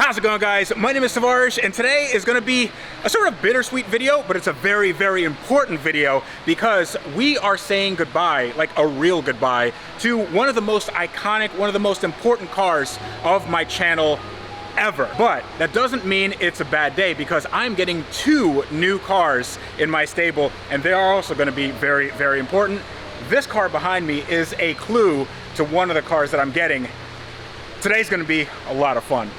How's it going, guys? My name is Tavarish, and today is going to be a sort of bittersweet video, but it's a very, very important video because we are saying goodbye, like a real goodbye, to one of the most iconic, one of the most important cars of my channel ever. But that doesn't mean it's a bad day because I'm getting two new cars in my stable, and they are also going to be very, very important. This car behind me is a clue to one of the cars that I'm getting. Today's going to be a lot of fun.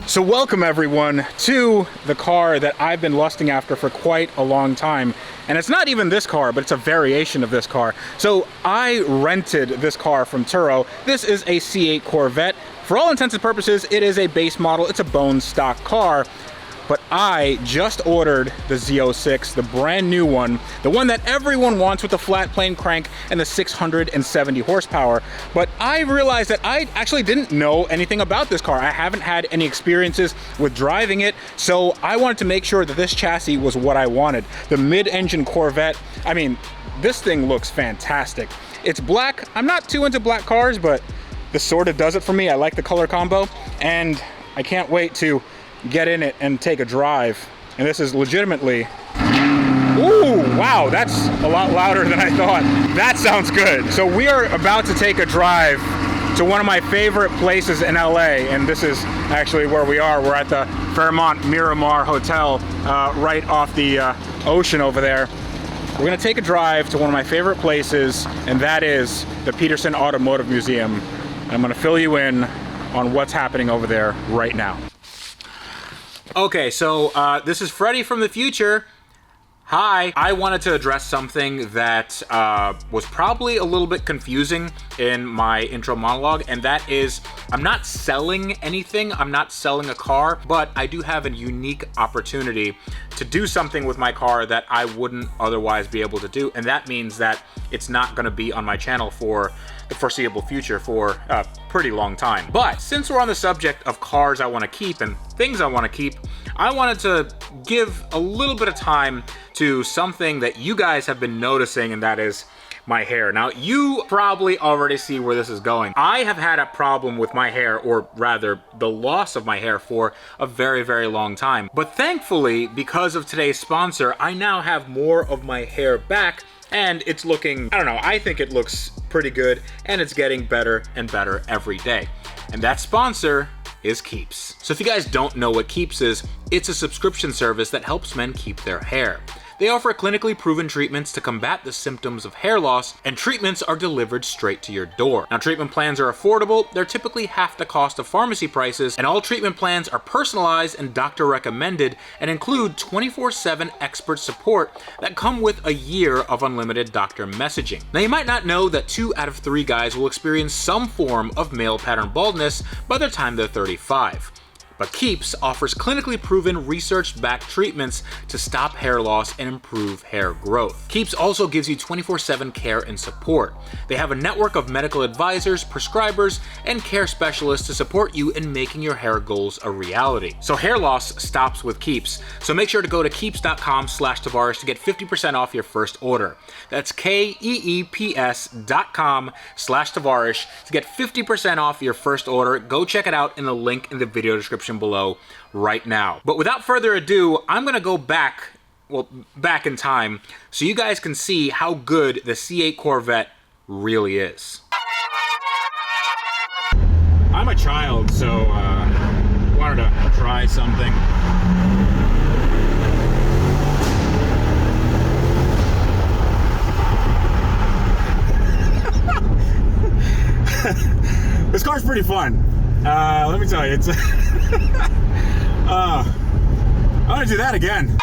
So welcome everyone to the car that I've been lusting after for quite a long time. And it's not even this car, but it's a variation of this car. So I rented this car from Turo. This is a C8 Corvette. For all intents and purposes, it is a base model. It's a bone stock car. But I just ordered the Z06, the brand new one, the one that everyone wants with the flat plane crank and the 670 horsepower. But I realized that I actually didn't know anything about this car. I haven't had any experiences with driving it, so I wanted to make sure that this chassis was what I wanted. The mid-engine Corvette, I mean, this thing looks fantastic. It's black. I'm not too into black cars, but this sort of does it for me. I like the color combo, and I can't wait to get in it and take a drive. And this is legitimately, ooh, wow, that's a lot louder than I thought. That sounds good. So we are about to take a drive to one of my favorite places in LA, and this is actually where we are. We're at the Fairmont Miramar Hotel, right off the ocean over there. We're gonna take a drive to one of my favorite places, and that is the Petersen Automotive Museum. And I'm gonna fill you in on what's happening over there right now. Okay, so this is Freddie from the future. Hi. I wanted to address something that was probably a little bit confusing in my intro monologue, and that is I'm not selling anything. I'm not selling a car, but I do have a unique opportunity to do something with my car that I wouldn't otherwise be able to do, and that means that it's not going to be on my channel for the foreseeable future for a pretty long time. But since we're on the subject of cars I want to keep and things I want to keep, I wanted to give a little bit of time to something that you guys have been noticing, and that is my hair. Now, you probably already see where this is going. I have had a problem with my hair, or rather the loss of my hair, for a very, very long time. But thankfully, because of today's sponsor, I now have more of my hair back, and it's looking, I don't know, I think it looks pretty good, and it's getting better and better every day. And that sponsor is Keeps. So if you guys don't know what Keeps is, it's a subscription service that helps men keep their hair. They offer clinically proven treatments to combat the symptoms of hair loss, and treatments are delivered straight to your door. Now, treatment plans are affordable. They're typically half the cost of pharmacy prices, and all treatment plans are personalized and doctor recommended and include 24/7 expert support that come with a year of unlimited doctor messaging. Now, you might not know that 2 out of 3 guys will experience some form of male pattern baldness by the time they're 35. But Keeps offers clinically proven, research-backed treatments to stop hair loss and improve hair growth. Keeps also gives you 24/7 care and support. They have a network of medical advisors, prescribers, and care specialists to support you in making your hair goals a reality. So hair loss stops with Keeps. So make sure to go to keeps.com/Tavarish to get 50% off your first order. That's KEEPS.com/Tavarish to get 50% off your first order. Go check it out in the link in the video description below right now. But without further ado, I'm gonna go back in time so you guys can see how good the C8 Corvette really is. I'm a child, so wanted to try something. This car's pretty fun. Let me tell you, it's I want to do that again.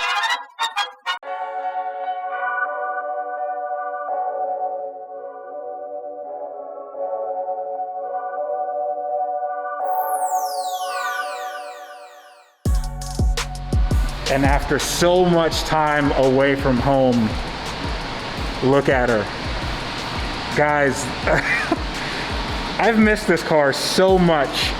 And after so much time away from home, look at her. Guys, I've missed this car so much.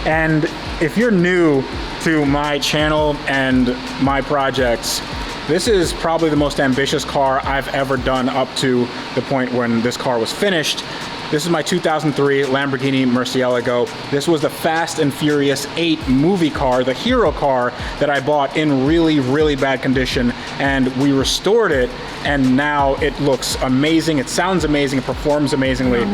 And if you're new to my channel and my projects, This is probably the most ambitious car I've ever done up to the point when this car was finished. This is my 2003 Lamborghini Murcielago. This was the Fast and Furious 8 movie car, the hero car that I bought in really, really bad condition, and we restored it, and now it looks amazing, it sounds amazing, it performs amazingly.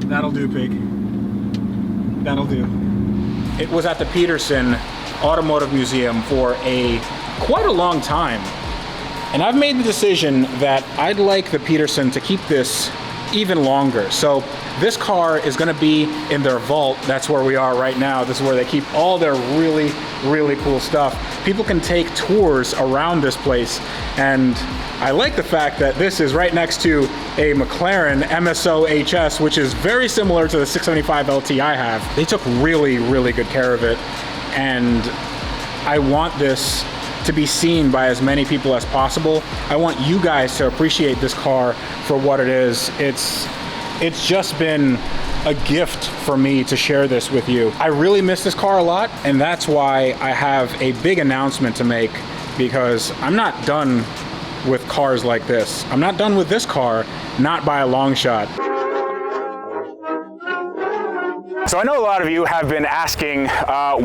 That'll do, pig. That'll do. It was at the Petersen Automotive Museum for quite a long time. And I've made the decision that I'd like the Petersen to keep this even longer. So this car is gonna be in their vault. That's where we are right now. This is where they keep all their really, really cool stuff. People can take tours around this place, and I like the fact that this is right next to a McLaren MSO HS, which is very similar to the 675 LT I have. They took really, really good care of it, and I want this to be seen by as many people as possible. I want you guys to appreciate this car for what it is. It's just been a gift for me to share this with you. I really miss this car a lot, and that's why I have a big announcement to make, because I'm not done with cars like this. I'm not done with this car, not by a long shot. So I know a lot of you have been asking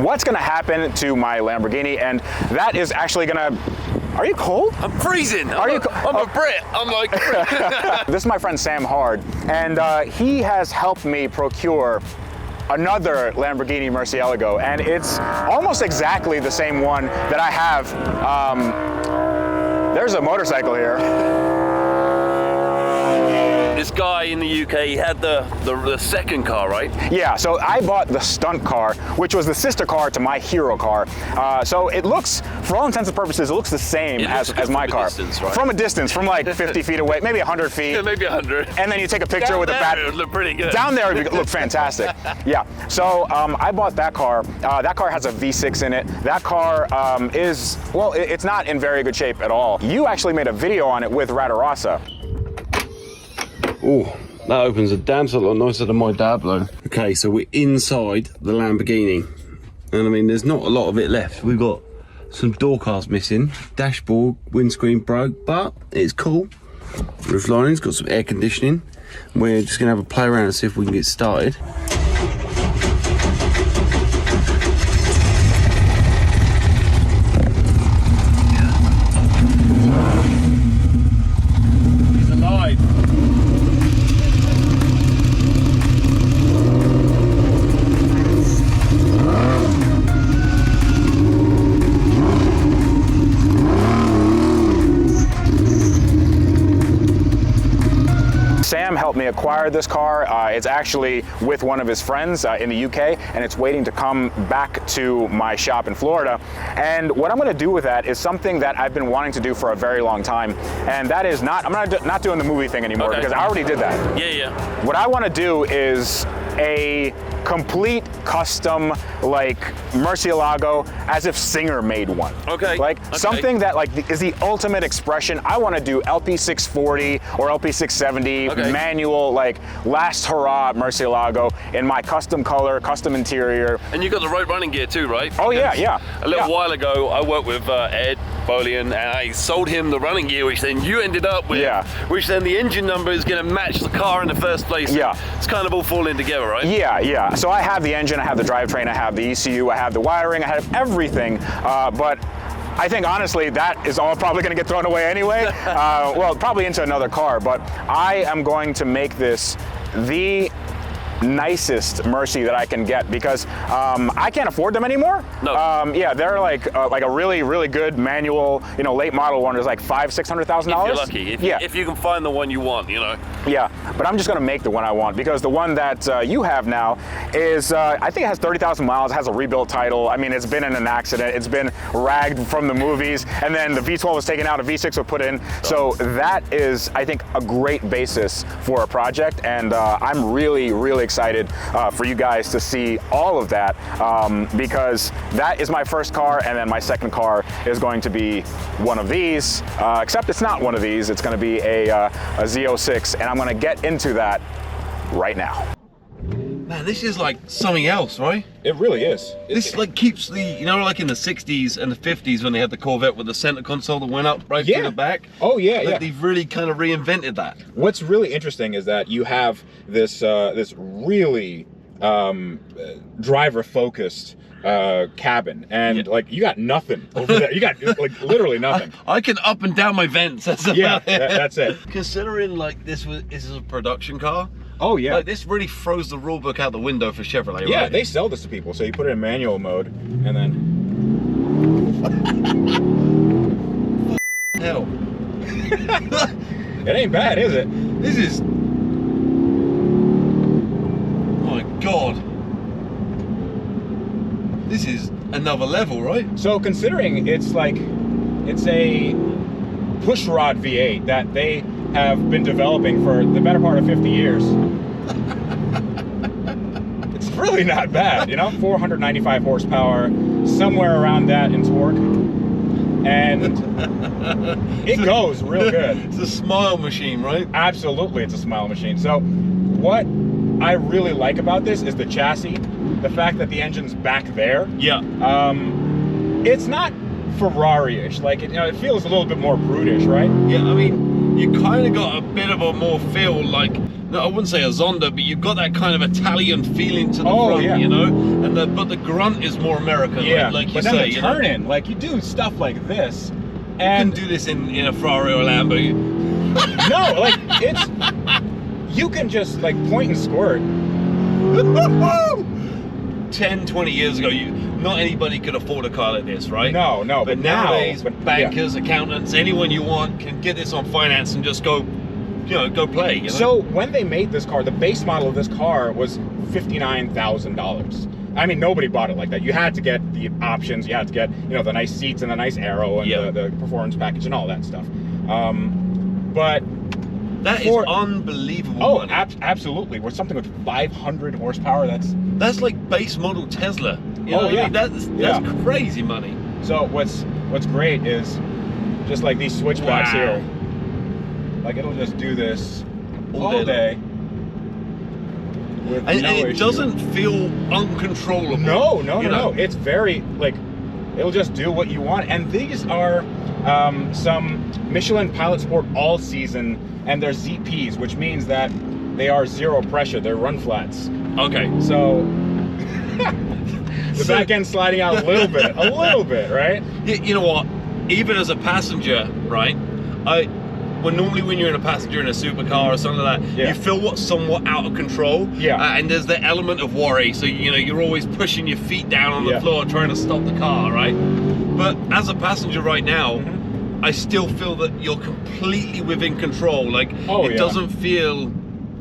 what's gonna happen to my Lamborghini, and that is actually gonna... Are you cold? I'm freezing. I'm a Brit. I'm like This is my friend Sam Hard, and he has helped me procure another Lamborghini Murcielago, and it's almost exactly the same one that I have. There's a motorcycle here. This guy in the UK, he had the second car, right? Yeah, so I bought the stunt car, which was the sister car to my hero car. So it looks, for all intents and purposes, it looks the same as my car. Distance, right? From a distance, from like 50 feet away, maybe 100 feet. Yeah, maybe 100. And then you take a picture Down with there, the back. it would look pretty good. Down there, it would look fantastic. Yeah, so I bought that car. That car has a V6 in it. That car is, well, it's not in very good shape at all. You actually made a video on it with Radarasa. Oh, that opens a damn sight lot nicer than my Diablo. Okay, so we're inside the Lamborghini. And I mean, there's not a lot of it left. We've got some door cards missing, dashboard, windscreen broke, but it's cool. Roof lining's got some air conditioning. We're just gonna have a play around and see if we can get started. He's alive. Sam helped me acquire this car. It's actually with one of his friends in the UK, and it's waiting to come back to my shop in Florida. And what I'm gonna do with that is something that I've been wanting to do for a very long time, and that is I'm not doing the movie thing anymore, because I already did that. Yeah. What I wanna do is a complete custom, like, Murcielago, as if Singer made one. Okay. Like something that is the ultimate expression. I want to do LP640 or LP670 manual, like last hurrah Murcielago in my custom color, custom interior. And you got the right running gear too, right? Oh yeah. A little while ago, I worked with Ed Bolian, and I sold him the running gear, which then you ended up with. Yeah. Which then the engine number is going to match the car in the first place. Yeah. It's kind of all falling together, right? Yeah. So I have the engine, I have the drivetrain, I have the ECU, I have the wiring, I have everything, but I think honestly that is all probably going to get thrown away anyway. Well, probably into another car, but I am going to make this the nicest Murci that I can get because I can't afford them anymore. No. Yeah, they're like a really, really good manual, you know, late model one is like $500,000-$600,000. If you're lucky, if you can find the one you want, you know. Yeah, but I'm just gonna make the one I want because the one that you have now is, I think it has 30,000 miles, it has a rebuilt title. I mean, it's been in an accident, it's been ragged from the movies, and then the V12 was taken out, a V6 was put in. So that is, I think, a great basis for a project, and I'm really, really excited for you guys to see all of that because that is my first car, and then my second car is going to be one of these, except it's not one of these, it's gonna be a Z06, and I'm gonna get into that right now. Man, this is like something else, right? It really is. This like keeps the, you know, like in the 60s and the 50s when they had the Corvette with the center console that went up right to the back. Oh yeah, like they've really kind of reinvented that. What's really interesting is that you have this this really driver-focused cabin, and like you got nothing over there. You got like literally nothing. I can up and down my vents. That's about that's it. Considering like this is a production car. Oh yeah. Like this really throws the rule book out the window for Chevrolet. Yeah, right? they sell this to people. So you put it in manual mode, and then hell. It ain't bad, is it? This is. Oh my God. This is another level, right? So considering it's like, it's a pushrod V8 that they have been developing for the better part of 50 years. It's really not bad, you know? 495 horsepower, somewhere around that in torque. And it goes real good. It's a smile machine, right? Absolutely, it's a smile machine. So what I really like about this is the chassis. The fact that the engine's back there. Yeah. It's not Ferrari-ish. Like, it, you know, it feels a little bit more brutish, right? Yeah, I mean, you kind of got a bit of a more feel like, no, I wouldn't say a Zonda, but you've got that kind of Italian feeling to the front, you know? And but the grunt is more American, like you but say. Then the turn-in, like you do stuff like this, and you can do this in a Ferrari or a Lambo. No, like it's, you can just like point and squirt. 10, 20 years ago, not anybody could afford a car like this, right? No, But nowadays, bankers, accountants, anyone you want can get this on finance and just go, you know, go play. You know? So when they made this car, the base model of this car was $59,000. I mean, nobody bought it like that. You had to get the options. You had to get, you know, the nice seats and the nice aero and the performance package and all that stuff. But that is unbelievable. Oh, absolutely. With something with 500 horsepower, that's like base model Tesla. You know, I mean, that's crazy money. So what's great is just like these switchbacks here. Like it'll just do this all day. And it doesn't feel uncontrollable. No. It's very like, it'll just do what you want. And these are some Michelin Pilot Sport all season, and they're ZPs, which means that they are zero pressure. They're run flats. Okay. So the back end sliding out a little bit, right? You know what? Even as a passenger, right? Normally when you're in a passenger in a supercar or something like that, you feel somewhat out of control. Yeah. And there's the element of worry. So, you know, you're always pushing your feet down on the floor trying to stop the car, right? But as a passenger right now, I still feel that you're completely within control. Like, it doesn't feel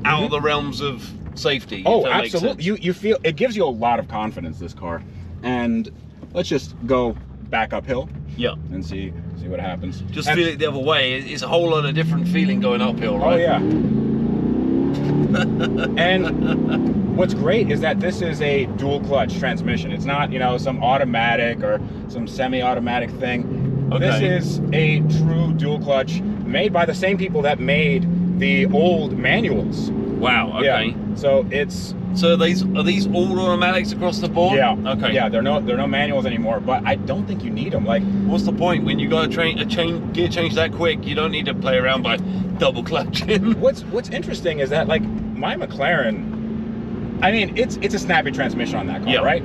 out of the realms of safety. Oh, absolutely. You feel, it gives you a lot of confidence, this car. And let's just go back uphill. Yeah. And see what happens. Just feel it the other way. It's a whole lot of different feeling going uphill, right? Oh yeah. And what's great is that this is a dual clutch transmission. It's not, you know, some automatic or some semi-automatic thing. Okay. This is a true dual clutch made by the same people that made the old manuals. Wow, okay. Yeah. So it's... So are these all automatics across the board? Yeah. Okay. Yeah, they're no manuals anymore, but I don't think you need them. Like, what's the point when you got a gear change that quick? You don't need to play around by double clutching. What's interesting is that, like, my McLaren, I mean, it's a snappy transmission on that car, right?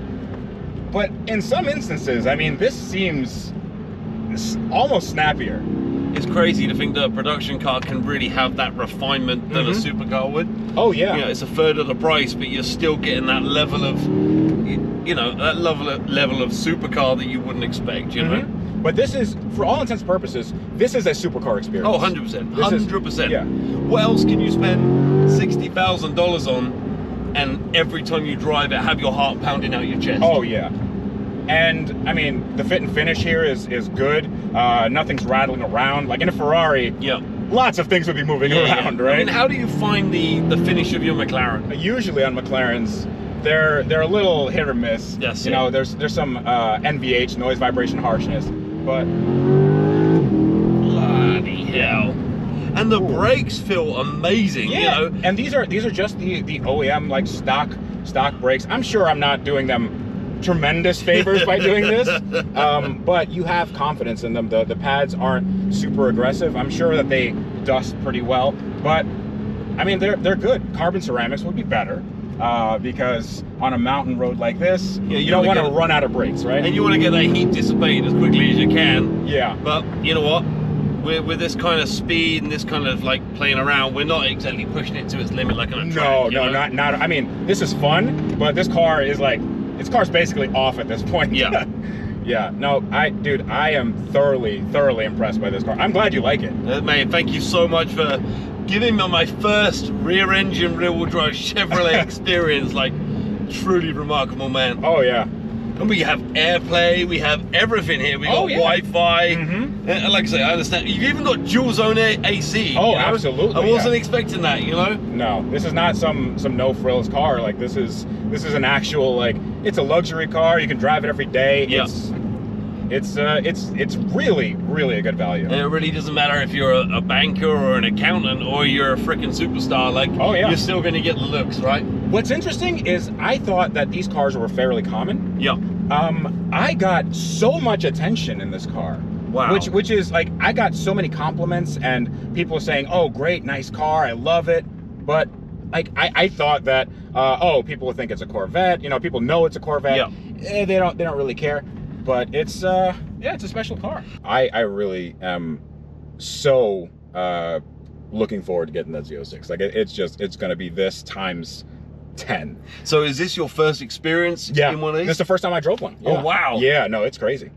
But in some instances, I mean, this seems almost snappier. it's crazy to think that a production car can really have that refinement that a supercar would. Oh yeah. You know, it's a third of the price, but you're still getting that level of, you know, that level of supercar that you wouldn't expect, you know? But this is, for all intents and purposes, this is a supercar experience. Oh, 100%. 100%. Yeah. What else can you spend $60,000 on and every time you drive it have your heart pounding out your chest? Oh yeah. And I mean, the fit and finish here is good. Nothing's rattling around. Like in a Ferrari, lots of things would be moving around, right? I mean, how do you find the finish of your McLaren? Usually on McLarens, they're a little hit or miss. Yes. You know, there's some NVH, noise, vibration, harshness, but bloody hell. And the brakes feel amazing, you know. And these are just the OEM like stock brakes. I'm sure I'm not doing them tremendous favors by doing this, but you have confidence in them. The pads aren't super aggressive. I'm sure that they dust pretty well, but I mean they're good. Carbon ceramics would be better because on a mountain road like this, you don't want to run out of brakes, right? And you want to get that heat dissipated as quickly as you can. Yeah. But you know what? With this kind of speed and this kind of like playing around, we're not exactly pushing it to its limit like on a track. No, not. I mean, this is fun, but this car is like, this car's basically off at this point. Yeah. Yeah. No, dude, I am thoroughly impressed by this car. I'm glad you like it. Mate, thank you so much for giving me my first rear-engine, rear-wheel drive Chevrolet experience. Like, truly remarkable, man. Oh yeah. And we have AirPlay, we have everything here. We got Wi-Fi. And like I say, I understand. You've even got dual zone AC. Oh, you know? absolutely. I wasn't expecting that, you know? No, this is not some no frills car. Like this is an actual, like, it's a luxury car. You can drive it every day. Yeah. It's really a good value. And it really doesn't matter if you're a banker or an accountant or you're a freaking superstar. Like, you're still going to get the looks, right? What's interesting is I thought that these cars were fairly common. Yeah. I got so much attention in this car. Wow. Which is like, I got so many compliments and people saying, oh, great, nice car, I love it. But like, I thought that, people would think it's a Corvette. You know, people know it's a Corvette. Yeah. They don't really care. But it's it's a special car. I really am so looking forward to getting that Z06. Like it's gonna be this times 10. So is this your first experience in one of these? This is the first time I drove one. Yeah. Oh wow. Yeah, no, it's crazy.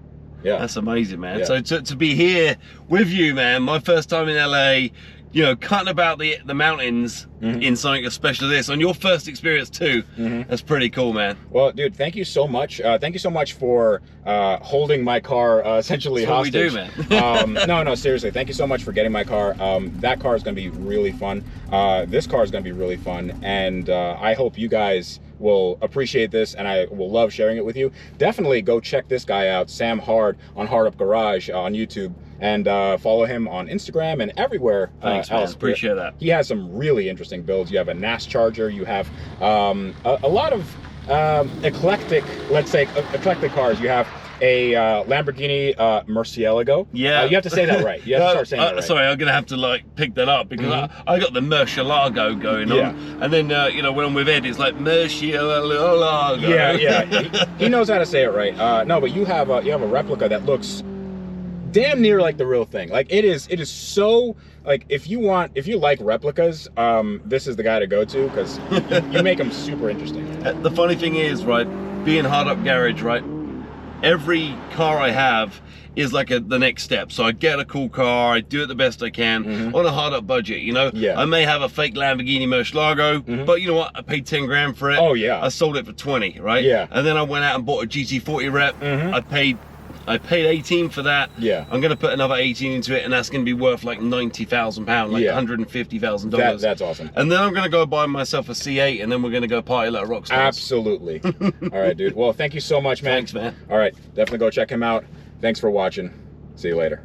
Yeah. That's amazing, man. Yeah. So to be here with you, man, my first time in LA, you know, cutting about the mountains in something as special as this, on your first experience too, that's pretty cool, man. Well, dude, thank you so much. Thank you so much for holding my car essentially hostage. That's what we do, man. No, seriously, thank you so much for getting my car. That car is going to be really fun. This car is going to be really fun, and I hope you guys will appreciate this, and I will love sharing it with you. Definitely go check this guy out, Sam Hard, on Hard Up Garage on YouTube, and follow him on Instagram and everywhere. Thanks, man. Appreciate that. He has some really interesting builds. You have a NAS charger. You have a lot of eclectic cars. You have a Lamborghini Murcielago. Yeah. You have to say that right. You have to start saying that right. Sorry, I'm gonna have to like pick that up because I got the Murcielago going on, and then you know, when I'm with Ed, it's like Murcielago. Yeah. He knows how to say it right. No, but you have a replica that looks damn near like the real thing. Like it is so, like, if you like replicas, this is the guy to go to, because you make them super interesting. The funny thing is, right, being Hard Up Garage, right, every car I have is like the next step. So I get a cool car, I do it the best I can on a hard up budget, you know? Yeah. I may have a fake Lamborghini Murcielago, but you know what? I paid 10 grand for it. Oh yeah. I sold it for 20, right? Yeah. And then I went out and bought a GT40 rep. I paid 18 for that. Yeah. I'm gonna put another 18 into it, and that's gonna be worth like £90,000, like $150,000. That's awesome. And then I'm gonna go buy myself a C8, and then we're gonna go party like rock stars. Absolutely. All right, dude. Well, thank you so much, man. Thanks, man. All right, definitely go check him out. Thanks for watching. See you later.